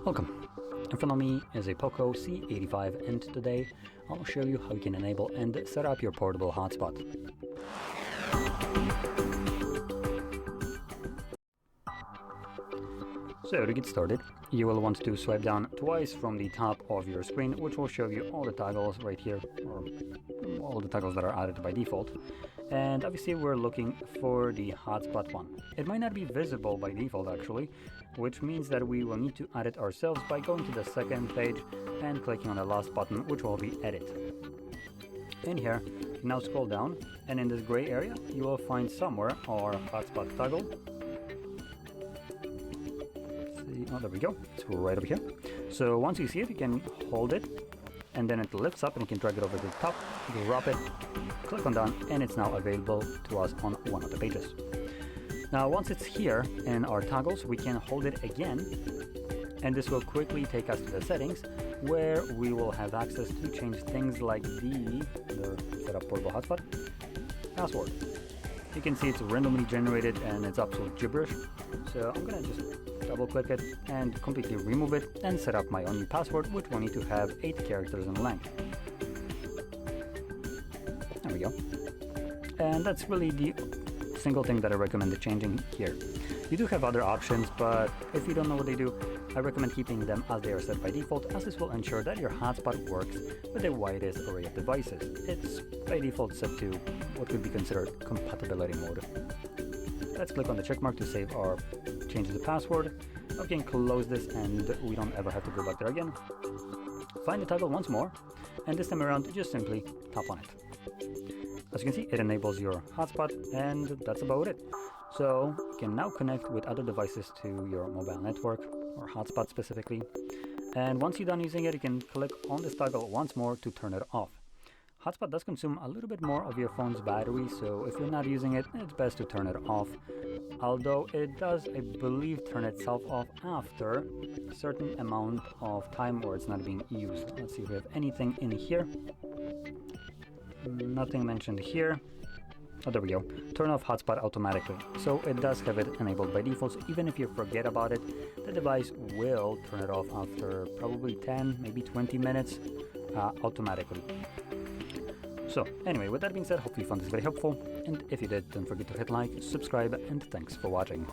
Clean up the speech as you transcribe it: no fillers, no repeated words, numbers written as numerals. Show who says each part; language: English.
Speaker 1: Welcome. In front of me is a POCO C85, and today I'll show you how you can enable and set up your portable hotspot. So to get started, you will want to swipe down twice from the top of your screen, which will show you all the toggles right here, or all the toggles that are added by default. And obviously we're looking for the hotspot one. It might not be visible by default actually, which means that we will need to add it ourselves by going to the second page and clicking on the last button, which will be edit. In here, now scroll down, and in this gray area you will find somewhere our hotspot toggle. Oh, there we go. It's right over here. So once you see it, you can hold it, and then it lifts up, and you can drag it over to the top, drop it, click on done, and it's now available to us on one of the pages. Now once it's here in our toggles, we can hold it again, and this will quickly take us to the settings where we will have access to change things like the setup portable hotspot password. You can see it's randomly generated and it's absolute gibberish, so I'm gonna just double click it and completely remove it and set up my own new password, which will need to have 8 characters in length. There we go. And that's really the single thing that I recommend changing here. You do have other options, but if you don't know what they do, I recommend keeping them as they are set by default, as this will ensure that your hotspot works with the widest array of devices. It's by default set to what could be considered compatibility mode. Let's click on the check mark to save or change the password. We can close this and we don't ever have to go back there again. Find the toggle once more, and this time around just simply tap on it. As you can see, it enables your hotspot, and that's about it. So you can now connect with other devices to your mobile network, or hotspot specifically. And once you're done using it, you can click on this toggle once more to turn it off. Hotspot does consume a little bit more of your phone's battery, so if you're not using it, it's best to turn it off. Although it does, I believe, turn itself off after a certain amount of time where it's not being used. Let's see if we have anything in here. Nothing mentioned here. Oh, there we go. Turn off hotspot automatically. So it does have it enabled by default, so even if you forget about it, the device will turn it off after probably 10, maybe 20 minutes automatically. So anyway, with that being said, hopefully you found this very helpful, and if you did, don't forget to hit like, subscribe, and thanks for watching.